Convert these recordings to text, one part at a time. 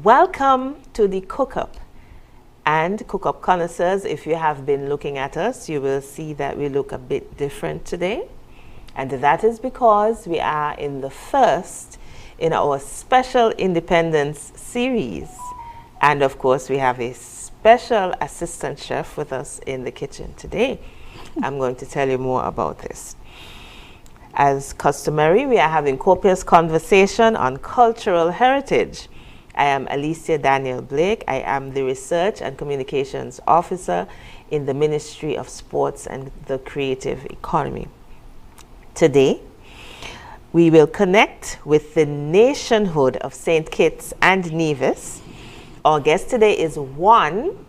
Welcome to the CookUp. And CookUp connoisseurs, if you have been looking at us, you will see that we look a bit different today. And that is because we are in the first in our special Independence series. And of course, we have a special assistant chef with us in the kitchen today. I'm going to tell you more about this. As customary, we are having copious conversation on cultural heritage. I am Alicia Daniel Blake. I am the Research and Communications Officer in the Ministry of Sports and the Creative Economy. Today, we will connect with the nationhood of St. Kitts and Nevis. Our guest today is one,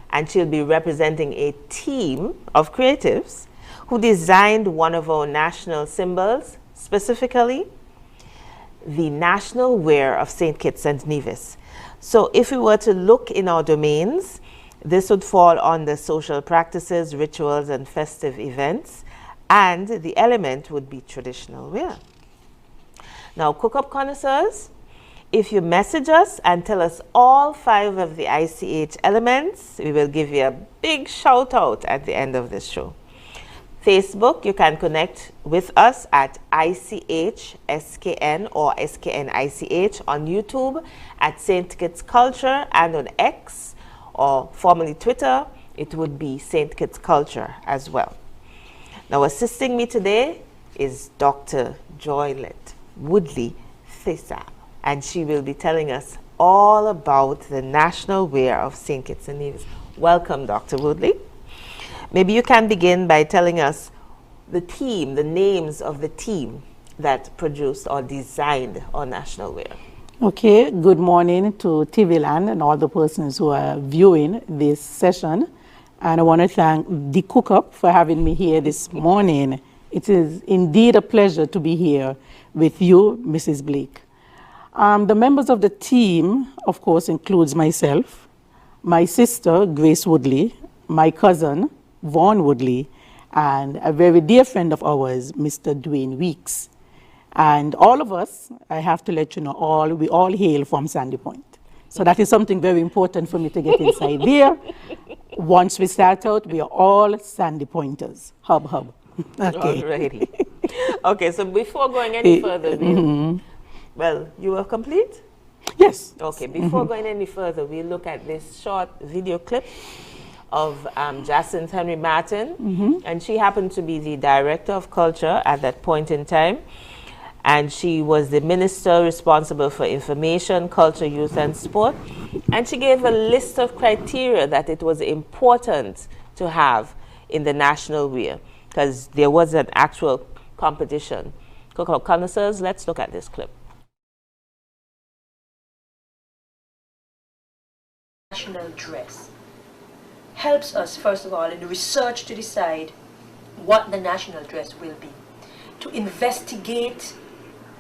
and she'll be representing a team of creatives who designed one of our national symbols, specifically the national wear of St. Kitts and Nevis. So if we were to look in our domains, this would fall under social practices, rituals, and festive events, and the element would be traditional wear. Now, CookUp connoisseurs, if you message us and tell us all 5 of the ICH elements, we will give you a big shout out at the end of this show. Facebook, you can connect with us at ICH SKN or SKN ICH, on YouTube at St. Kitts Culture, and on X, or formerly Twitter, it would be St. Kitts Culture as well. Now, assisting me today is Dr. Joylette Woodley-Fassale, and she will be telling us all about the national wear of St. Kitts and Nevis. Welcome, Dr. Woodley. Maybe you can begin by telling us the team, the names of the team that produced or designed our national wear. Okay, good morning to TV Land and all the persons who are viewing this session. And I want to thank the CookUp for having me here this morning. It is indeed a pleasure to be here with you, Mrs. Blake. The members of the team, of course, includes myself, my sister, Grace Woodley, my cousin, Vaughn Woodley, and a very dear friend of ours, Mr. Dwayne Weeks. And all of us, I have to let you know, we all hail from Sandy Point. So that is something very important for me to get inside there. Once we start out, we are all Sandy Pointers. Hub, hub. Okay. Alrighty. Okay, so before going any further, well, you were complete? Yes. Okay, before going any further, we'll look at this short video clip of Jacinth Henry Martin, and she happened to be the Director of Culture at that point in time, and she was the Minister responsible for Information, Culture, Youth and Sport, and she gave a list of criteria that it was important to have in the national wear, because there was an actual competition. CookUp connoisseurs, let's look at this clip. National dress helps us, first of all, in the research to decide what the national dress will be, to investigate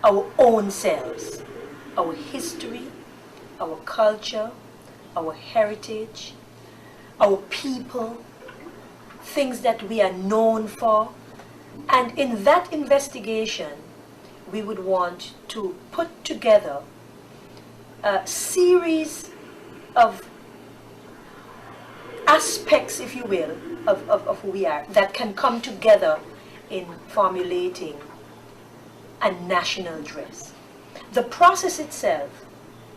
our own selves, our history, our culture, our heritage, our people, things that we are known for. And in that investigation, we would want to put together a series of aspects, if you will, of who we are, that can come together in formulating a national dress. The process itself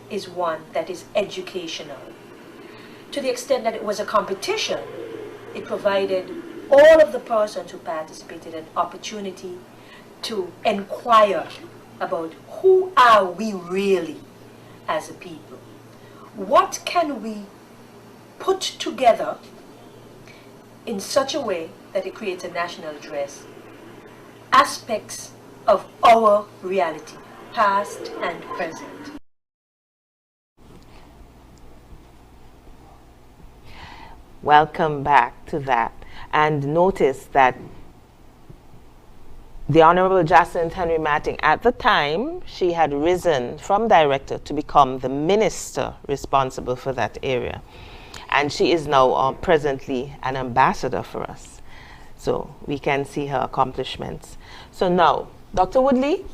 is one that is educational. To the extent that it was a competition, it provided all of the persons who participated an opportunity to inquire about who are we really as a people. What can we put together in such a way that it creates a national dress? Aspects of our reality, past and present. Welcome back to that. And notice that the Honorable Jacinth Henry Martin, at the time, she had risen from director to become the minister responsible for that area. And she is now presently an ambassador for us. So we can see her accomplishments. So now, Dr. Woodley,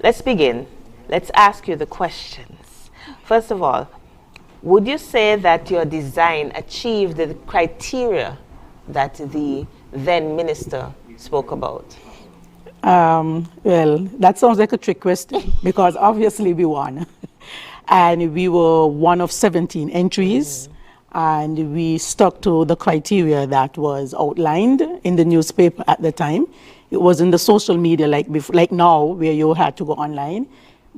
let's begin. Let's ask you the questions. First of all, would you say that your design achieved the criteria that the then minister spoke about? Well, that sounds like a trick question because obviously we won. And we were one of 17 entries. And we stuck to the criteria that was outlined in the newspaper at the time. It was in the social media like now, where you had to go online.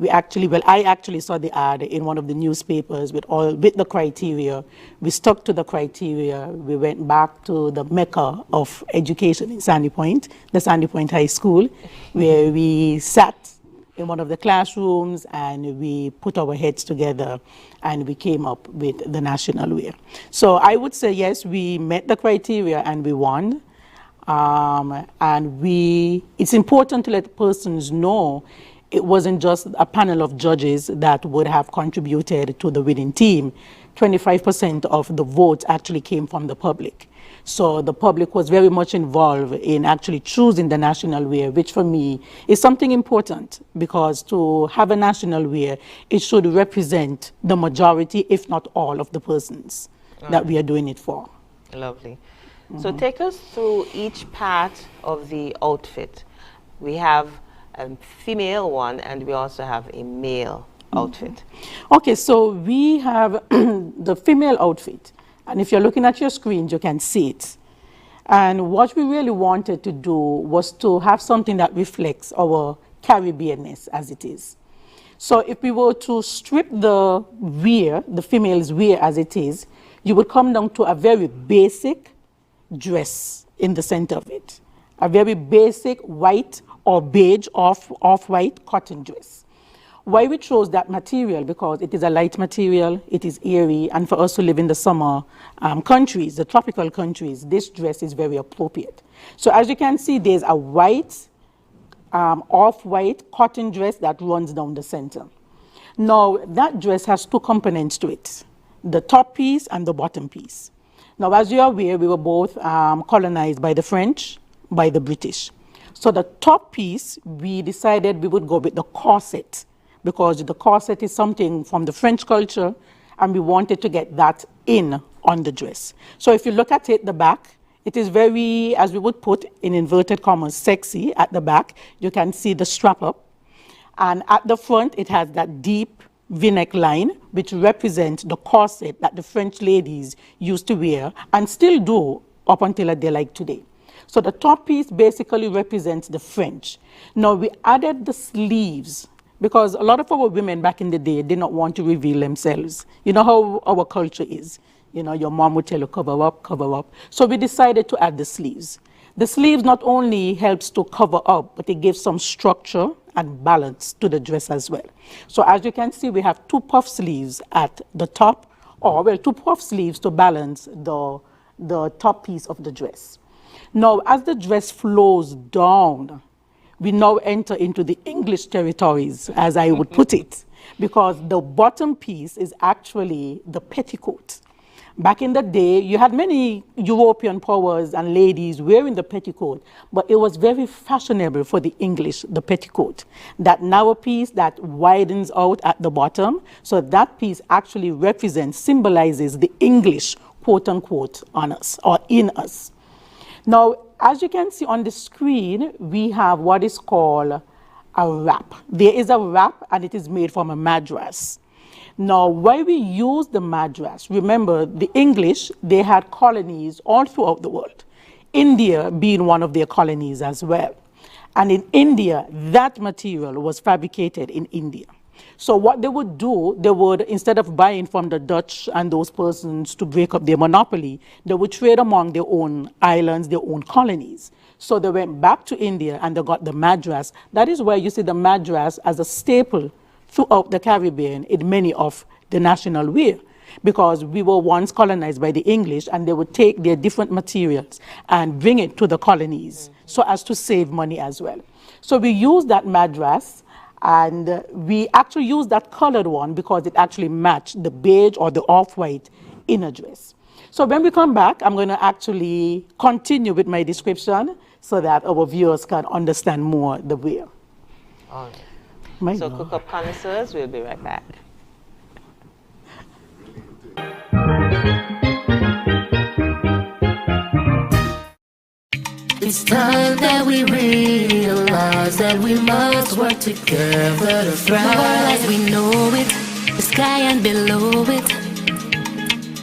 I actually saw the ad in one of the newspapers with the criteria. We stuck to the criteria. We went back to the mecca of education in Sandy Point, the Sandy Point High School, where we sat in one of the classrooms and we put our heads together and we came up with the national wear. So I would say yes, we met the criteria and we won. It's important to let persons know it wasn't just a panel of judges that would have contributed to the winning team. 25% of the votes actually came from the public. So the public was very much involved in actually choosing the national wear, which for me is something important because to have a national wear, it should represent the majority, if not all, of the persons that we are doing it for. Lovely. So take us through each part of the outfit. We have a female one and we also have a male outfit. Okay, so we have the female outfit. And if you're looking at your screens, you can see it. And what we really wanted to do was to have something that reflects our Caribbeanness as it is. So if we were to strip the wear, the female's wear as it is, you would come down to a very basic dress in the center of it. A very basic white or beige off-white cotton dress. Why we chose that material? Because it is a light material, it is airy, and for us to live in the summer countries, the tropical countries, this dress is very appropriate. So as you can see, there's a white, off-white cotton dress that runs down the center. Now, that dress has two components to it, the top piece and the bottom piece. Now, as you are aware, we were both colonized by the French, by the British. So the top piece, we decided we would go with the corset, because the corset is something from the French culture, and we wanted to get that in on the dress. So if you look at it, the back, it is very, as we would put in inverted commas, sexy at the back. You can see the strap up. And at the front, it has that deep V-neck line, which represents the corset that the French ladies used to wear and still do up until a day like today. So the top piece basically represents the French. Now we added the sleeves because a lot of our women back in the day did not want to reveal themselves. You know how our culture is. You know, your mom would tell you, cover up, cover up. So we decided to add the sleeves. The sleeves not only helps to cover up, but it gives some structure and balance to the dress as well. So as you can see, we have two puff sleeves at the top, or well, two puff sleeves to balance the top piece of the dress. Now, as the dress flows down, we now enter into the English territories, as I would put it, because the bottom piece is actually the petticoat. Back in the day, you had many European powers and ladies wearing the petticoat, but it was very fashionable for the English, the petticoat. That narrow piece that widens out at the bottom, so that piece actually represents, symbolizes the English, quote unquote, on us, or in us. Now, as you can see on the screen, we have what is called a wrap. There is a wrap and it is made from a madras. Now, why we use the madras, remember the English, they had colonies all throughout the world. India being one of their colonies as well. And in India, that material was fabricated in India. So what they would do, they would, instead of buying from the Dutch and those persons to break up their monopoly, they would trade among their own islands, their own colonies. So they went back to India and they got the madras. That is why you see the madras as a staple throughout the Caribbean in many of the national wear, because we were once colonized by the English and they would take their different materials and bring it to the colonies so as to save money as well. So we use that madras. And we actually use that colored one because it actually matched the beige or the off-white inner dress. So when we come back, I'm going to actually continue with my description so that our viewers can understand more the wear. All right. So CookUp connoisseurs, we'll be right back. It's time that we realize that we must work together to thrive. As we know it, the sky and below it.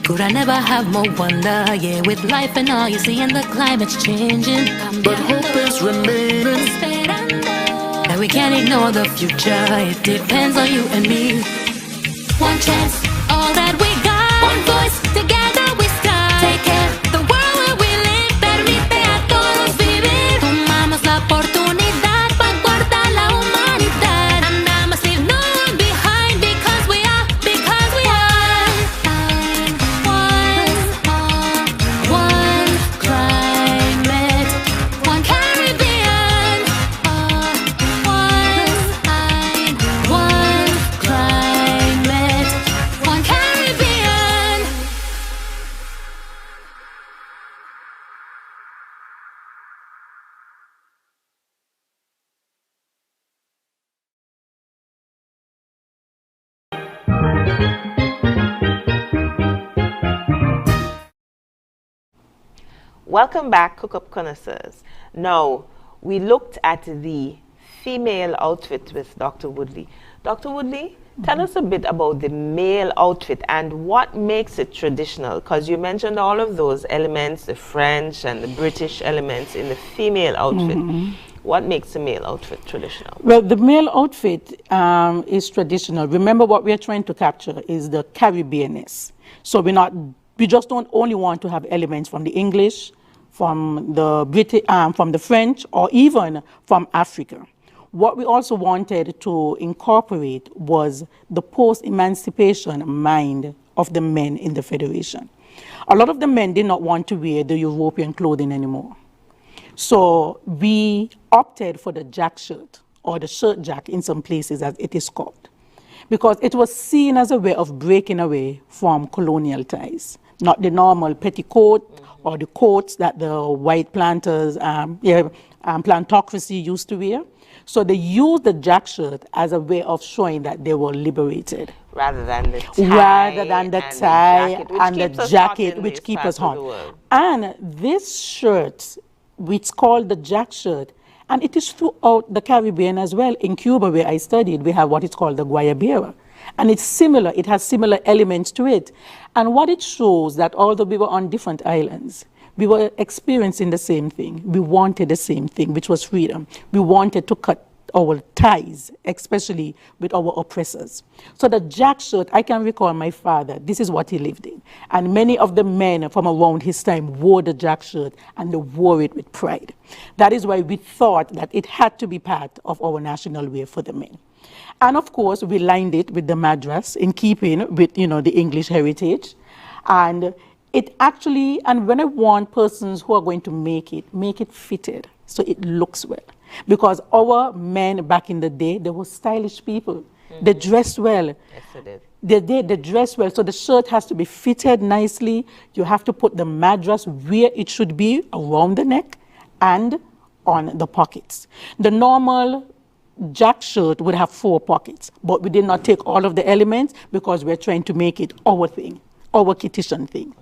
Could I never have more wonder? Yeah, with life and all you see and the climate's changing. But hope is remaining. And we can't ignore the future. It depends on you and me. One chance, all that we got. One voice, together we stand. Take care, the world where we live. Permite a todos vivir. Tomamos la oportunidad para guardar la humanidad. And I must leave no one behind because we are one climate, one Caribbean. One climate, one Caribbean. Welcome back, CookUp connoisseurs. Now, we looked at the female outfit with Dr. Woodley. Dr. Woodley, tell us a bit about the male outfit and what makes it traditional, because you mentioned all of those elements, the French and the British elements in the female outfit. What makes the male outfit traditional? Well, the male outfit is traditional. Remember, what we are trying to capture is the Caribbeanness. So we just don't only want to have elements from the English, from the British, from the French, or even from Africa. What we also wanted to incorporate was the post-emancipation mind of the men in the Federation. A lot of the men did not want to wear the European clothing anymore. So we opted for the jack shirt, or the shirt jack in some places as it is called, because it was seen as a way of breaking away from colonial ties, not the normal petticoat or the coats that the white planters, plantocracy used to wear. So they used the jack shirt as a way of showing that they were liberated. Rather than the tie, and the jacket, which keep us hot. And this shirt, which is called the jack shirt, and it is throughout the Caribbean as well. In Cuba, where I studied, we have what is called the guayabera. And it's similar, it has similar elements to it. And what it shows that although we were on different islands, we were experiencing the same thing. We wanted the same thing, which was freedom. We wanted to cut our ties, especially with our oppressors. So the jack shirt, I can recall my father, this is what he lived in. And many of the men from around his time wore the jack shirt, and they wore it with pride. That is why we thought that it had to be part of our national wear for the men. And of course, we lined it with the madras in keeping with, the English heritage. And it actually, and when I want persons who are going to make it fitted so it looks well. Because our men back in the day, they were stylish people. They dressed well. Yes, they did. They dressed well. So the shirt has to be fitted nicely. You have to put the madras where it should be, around the neck and on the pockets. The normal jack shirt would have 4 pockets, but we did not take all of the elements because we're trying to make it our thing, our Kittitian thing.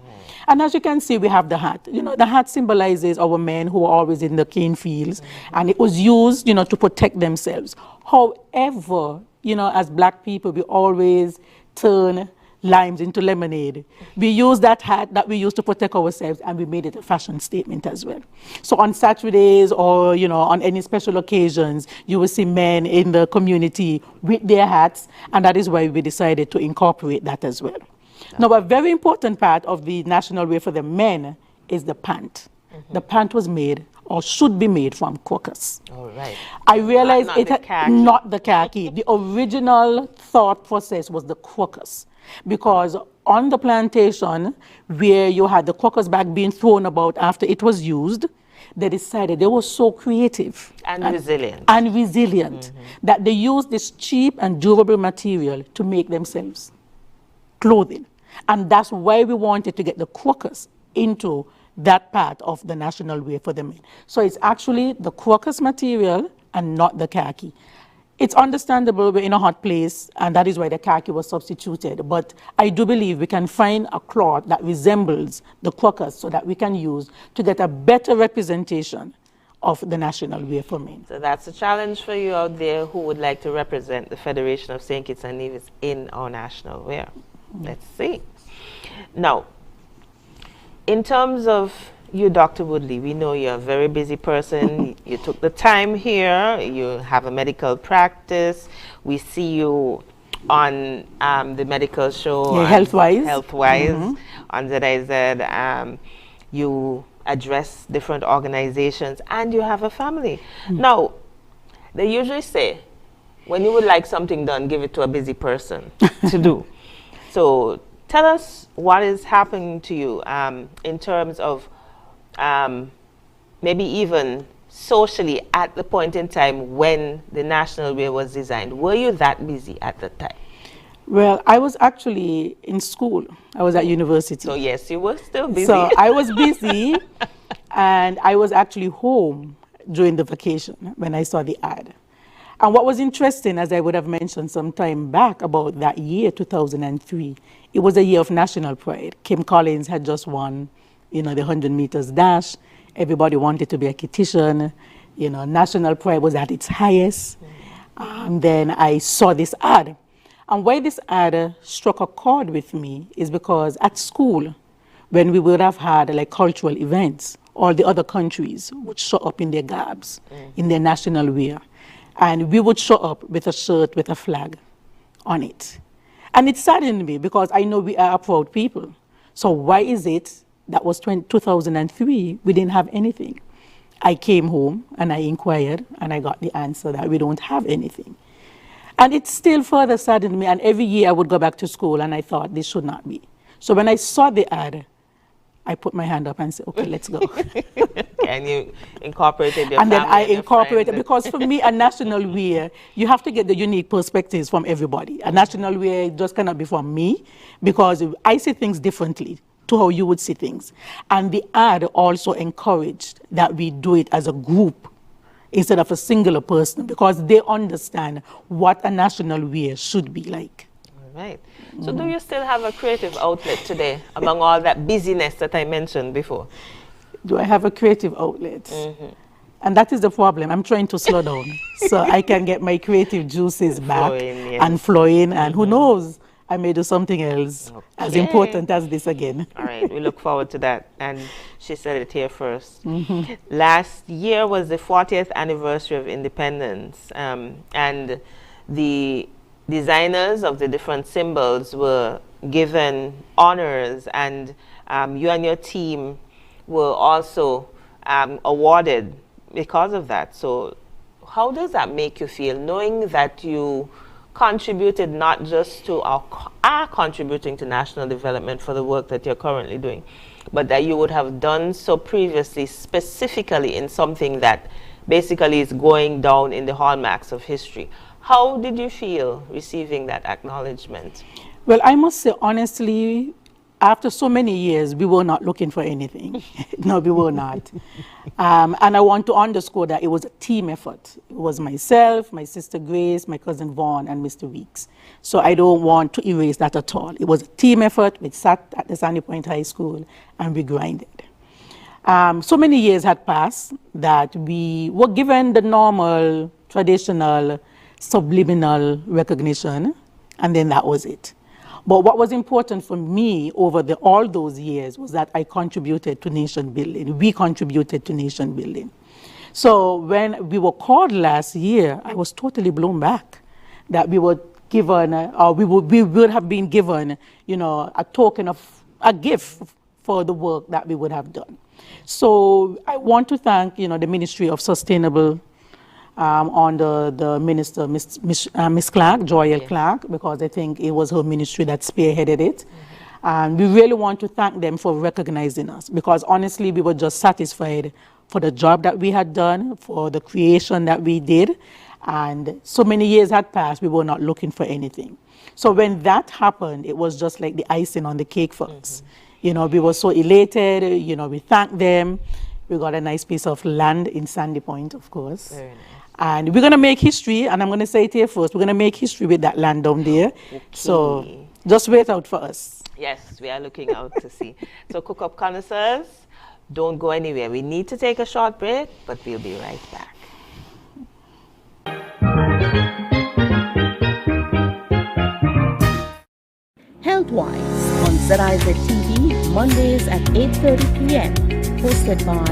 And as you can see, we have the hat. The hat symbolizes our men who are always in the cane fields, and it was used, to protect themselves. However, as black people, we always turn limes into lemonade. We use that hat that we use to protect ourselves, and we made it a fashion statement as well. So on Saturdays or, on any special occasions, you will see men in the community with their hats, and that is why we decided to incorporate that as well. Now, a very important part of the national wear for the men is the pant. The pant was made, or should be made, from crocus. All right. I realized Not the khaki. The original thought process was the crocus, because on the plantation where you had the crocus bag being thrown about after it was used, they decided they were so creative and resilient that they used this cheap and durable material to make themselves clothing. And that's why we wanted to get the crocus into that part of the national wear for the men. So it's actually the crocus material and not the khaki. It's understandable we're in a hot place, and that is why the khaki was substituted. But I do believe we can find a cloth that resembles the crocus so that we can use to get a better representation of the national wear for men. So that's a challenge for you out there who would like to represent the Federation of St. Kitts and Nevis in our national wear. Let's see. Now, in terms of you, Dr. Woodley, we know you're a very busy person. You took the time here. You have a medical practice. We see you on the medical show. Yeah, Healthwise. Healthwise on ZIZ. You address different organizations, and you have a family. Now, they usually say, when you would like something done, give it to a busy person to do. So tell us what is happening to you in terms of maybe even socially at the point in time when the national wear was designed. Were you that busy at the time? Well, I was actually in school. I was at university. So yes, you were still busy. So I was busy, and I was actually home during the vacation when I saw the ad. And what was interesting, as I would have mentioned some time back about that year, 2003, it was a year of national pride. Kim Collins had just won, the 100 meters dash. Everybody wanted to be a Kittitian. National pride was at its highest. And then I saw this ad. And why this ad struck a chord with me is because at school, when we would have had like cultural events, all the other countries would show up in their garbs, in their national wear. And we would show up with a shirt with a flag on it. And it saddened me because I know we are a proud people. So why is it that was 2003, we didn't have anything? I came home and I inquired and I got the answer that we don't have anything. And it still further saddened me, and every year I would go back to school and I thought this should not be. So when I saw the ad, I put my hand up and said, okay, let's go. And you incorporated your and then I and your incorporated, friends. because for me, a national wear, you have to get the unique perspectives from everybody. A national wear just cannot be from me, because I see things differently to how you would see things. And the ad also encouraged that we do it as a group instead of a singular person, because they understand what a national wear should be like. All right. So do you still have a creative outlet today among all that busyness that I mentioned before? Do I have a creative outlet? And that is the problem. I'm trying to slow down so I can get my creative juices back Flowing, yes. and flowing. And who knows, I may do something else as important as this again. All right, we look forward to that. And she said it here first. Last year was the 40th anniversary of independence, and the designers of the different symbols were given honors, and you and your team were also awarded because of that. So how does that make you feel, knowing that you contributed not just to are contributing to national development for the work that you're currently doing, but that you would have done so previously specifically in something that basically is going down in the hallmarks of history? How did you feel receiving that acknowledgement? Well, I must say, honestly, after so many years, we were not looking for anything. No, we were not. And I want to underscore that it was a team effort. It was myself, my sister Grace, my cousin Vaughn, and Mr. Weeks. So I don't want to erase that at all. It was a team effort. We sat at the Sandy Point High School and we grinded. So many years had passed that we were given the normal, traditional, subliminal recognition, and then that was it. But what was important for me over all those years was that I contributed to nation building. We contributed to nation building. So when we were called last year, I was totally blown back that we were given, we would have been given, a token of a gift for the work that we would have done. So I want to thank, the Ministry of Sustainable under the minister, Miss Clark, Joylette Clark, because I think it was her ministry that spearheaded it. And we really want to thank them for recognizing us, because honestly, we were just satisfied for the job that we had done, for the creation that we did. And so many years had passed, we were not looking for anything. So when that happened, it was just like the icing on the cake for us. We were so elated, we thanked them. We got a nice piece of land in Sandy Point, of course. Very nice. And we're going to make history, and I'm going to say it here first, we're going to make history with that land down there. Okay. So just wait out for us. Yes, we are looking out to see. So CookUp connoisseurs, don't go anywhere. We need to take a short break, but we'll be right back. Healthwise on ZIZ TV, Mondays at 8:30 p.m. Hosted by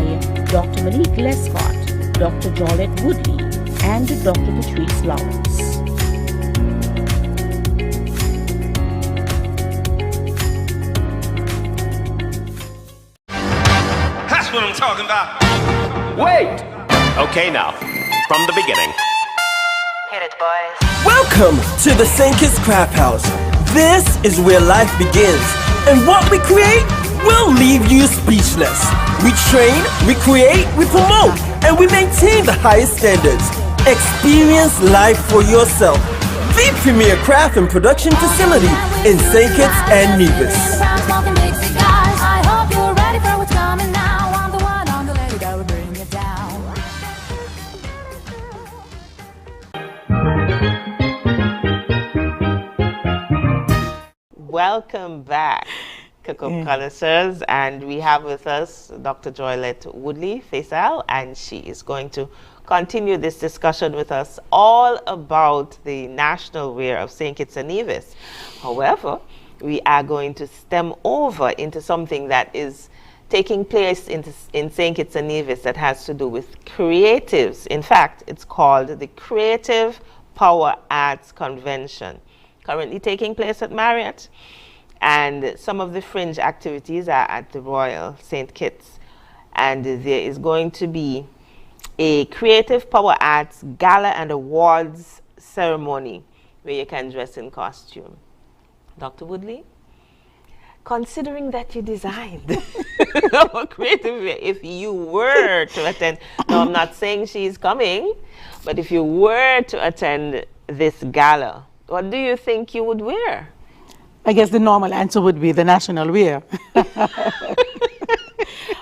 Dr. Malik Lescott, Dr. Joylette Woodley, and Dr. Patrice Lawrence. That's what I'm talking about. Wait! Okay, now, from the beginning. Hit it, boys. Welcome to the St. Kitts Craft House. This is where life begins, and what we create will leave you speechless. We train, we create, we promote, and we maintain the highest standards. Experience life for yourself. The premier craft and production facility in St. Kitts and Nevis. I hope you're ready for what's coming now. I'm the one on the lady that will bring it down. Welcome back, CookUp connoisseurs, and we have with us Dr. Joylette Woodley-Fassale, and she is going to continue this discussion with us all about the national wear of St. Kitts and Nevis. However, we are going to stem over into something that is taking place in St. Kitts and Nevis that has to do with creatives. In fact, it's called the Creative Power Arts Convention, currently taking place at Marriott, and some of the fringe activities are at the Royal St. Kitts, and there is going to be a Creative Power Arts Gala and Awards ceremony where you can dress in costume. Dr. Woodley, considering that you designed a creative wear, if you were to attend, now I'm not saying she's coming, but if you were to attend this gala, what do you think you would wear? I guess the normal answer would be the national wear.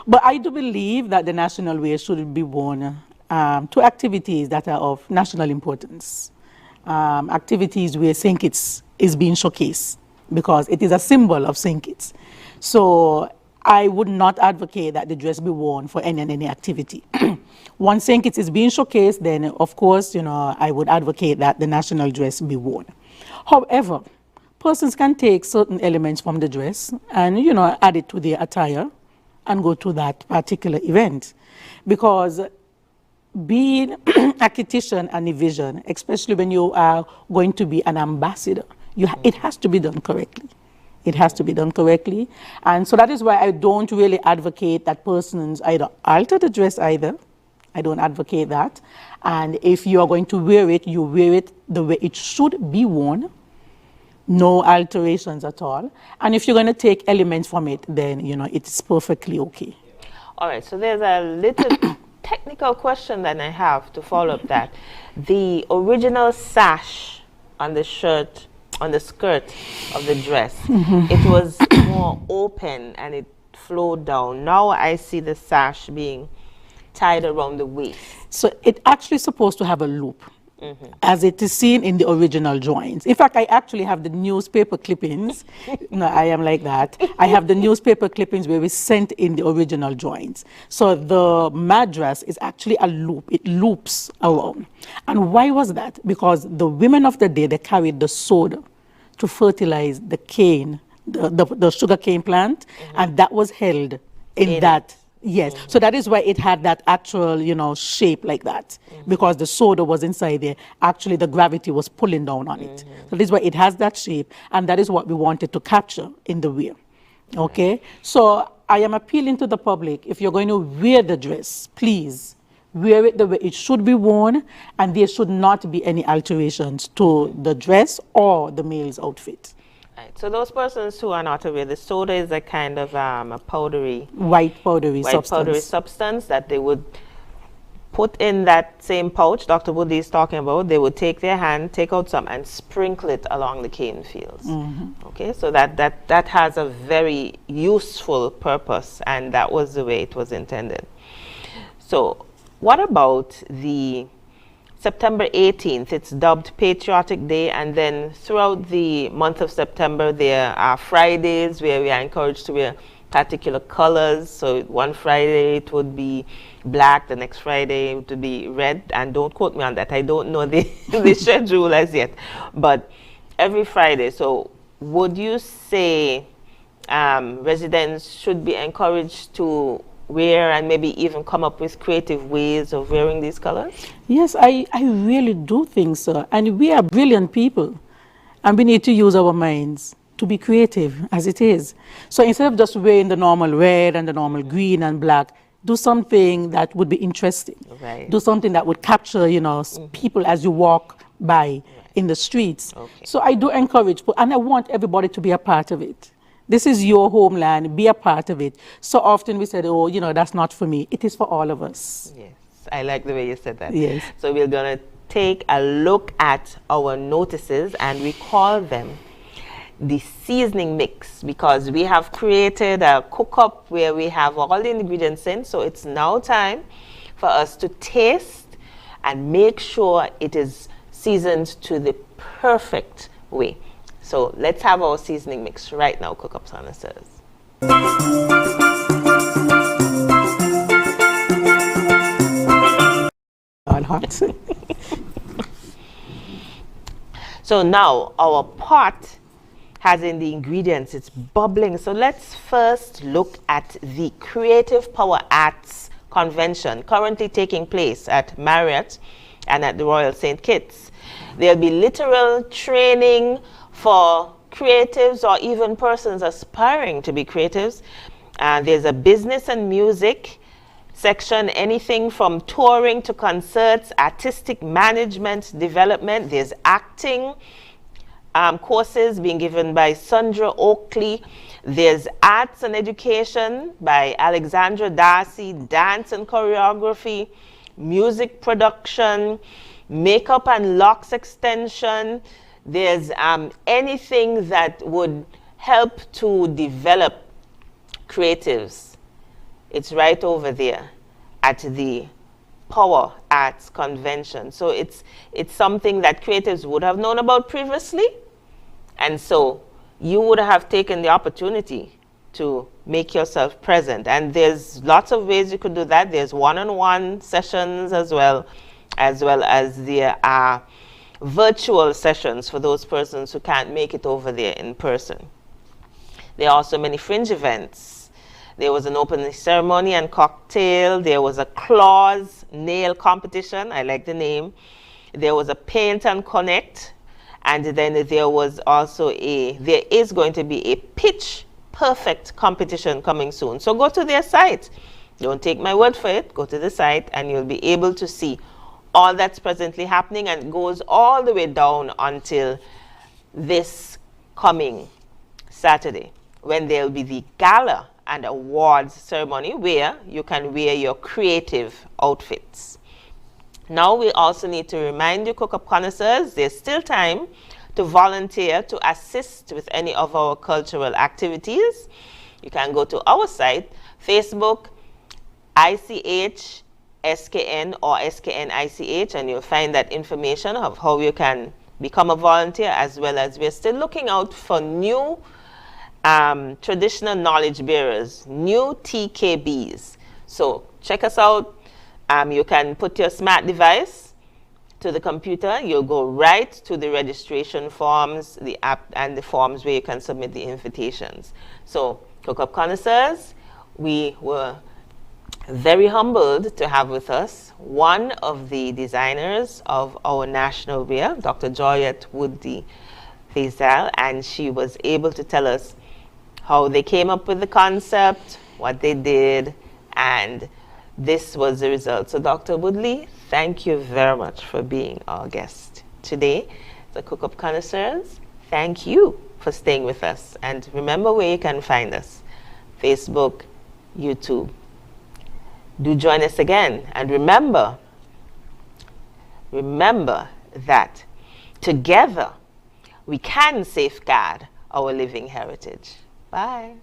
But I do believe that the national wear should be worn to activities that are of national importance. Activities where St. Kitts is being showcased, because it is a symbol of St. Kitts. So I would not advocate that the dress be worn for any activity. Once St. Kitts is being showcased, then of course, I would advocate that the national dress be worn. However, persons can take certain elements from the dress and, add it to their attire and go to that particular event. Because being a Kittitian and a vision, especially when you are going to be an ambassador, it has to be done correctly. It has to be done correctly. And so that is why I don't really advocate that persons either alter the dress either. I don't advocate that. And if you are going to wear it, you wear it the way it should be worn. No alterations at all. And if you're going to take elements from it, then, it's perfectly okay. All right, so there's a little technical question that I have to follow up that. The original sash on the shirt, on the skirt of the dress, it was more open and it flowed down. Now I see the sash being tied around the waist. So it actually supposed to have a loop, as it is seen in the original drawings. In fact, I actually have the newspaper clippings. No, I am like that. I have the newspaper clippings where we sent in the original drawings. So the madras is actually a loop. It loops around. And why was that? Because the women of the day, they carried the soda to fertilize the cane, the sugar cane plant, and that was held in that. Yes, so that is why it had that actual, shape like that, because the soda was inside there. Actually, the gravity was pulling down on it. So that is why it has that shape, and that is what we wanted to capture in the wear. Okay, so I am appealing to the public, if you're going to wear the dress, please wear it the way it should be worn, and there should not be any alterations to the dress or the male's outfit. Right. So those persons who are not aware, the soda is a kind of a powdery, white powdery substance that they would put in that same pouch Dr. Woodley is talking about. They would take their hand, take out some, and sprinkle it along the cane fields. Okay, so that has a very useful purpose, and that was the way it was intended. So what about the September 18th, it's dubbed Patriotic Day, and then throughout the month of September, there are Fridays where we are encouraged to wear particular colors. So one Friday it would be black, the next Friday it would be red, and don't quote me on that. I don't know the, the schedule as yet, but every Friday. So would you say residents should be encouraged to wear and maybe even come up with creative ways of wearing these colors? Yes, I really do think so. And we are brilliant people, and we need to use our minds to be creative as it is. So instead of just wearing the normal red and the normal green and black, do something that would be interesting. Right. Do something that would capture, you know, people as you walk by in the streets. Okay. So I do encourage, and I want everybody to be a part of it. This is your homeland, be a part of it. So often we said, oh, you know, that's not for me. It is for all of us. Yes, I like the way you said that. Yes. So we're going to take a look at our notices, and we call them the seasoning mix, because we have created a cook-up where we have all the ingredients in. So it's now time for us to taste and make sure it is seasoned to the perfect way. So let's have our seasoning mix right now, CookUp connoisseurs. All hot. So now our pot has in the ingredients, it's bubbling. So let's first look at the Creative Power Arts Convention currently taking place at Marriott and at the Royal St. Kitts. There'll be literal training for creatives or even persons aspiring to be creatives. There's a business and music section, anything from touring to concerts, artistic management, development. There's acting courses being given by Sandra Oakley. There's arts and education by Alexandra Darcy, dance and choreography, music production, makeup and locks extension. There's anything that would help to develop creatives. It's right over there at the Power Arts Convention. So it's something that creatives would have known about previously. And so you would have taken the opportunity to make yourself present. And there's lots of ways you could do that. There's one-on-one sessions as well as there are virtual sessions for those persons who can't make it over there in person. There are also many fringe events. There was an opening ceremony and cocktail. There was a claws nail competition. I like the name. There was a paint and connect. And then there was also there is going to be a pitch perfect competition coming soon. So go to their site. Don't take my word for it. Go to the site and you'll be able to see all that's presently happening, and it goes all the way down until this coming Saturday, when there'll be the gala and awards ceremony where you can wear your creative outfits. Now we also need to remind you, CookUp connoisseurs, there's still time to volunteer to assist with any of our cultural activities. You can go to our site, Facebook, ICH, SKN or SKN ICH, and you'll find that information of how you can become a volunteer, as well as we're still looking out for new traditional knowledge bearers, new TKBs. So check us out. You can put your smart device to the computer. You'll go right to the registration forms, the app, and the forms where you can submit the invitations. So CookUp connoisseurs, we were very humbled to have with us one of the designers of our national wear, Dr. Joylette Woodley-Fassale, and she was able to tell us how they came up with the concept, what they did, and this was the result. So Dr. Woodley, thank you very much for being our guest today. The CookUp connoisseurs, thank you for staying with us. And remember where you can find us: Facebook, YouTube. Do join us again. And remember that together we can safeguard our living heritage. Bye.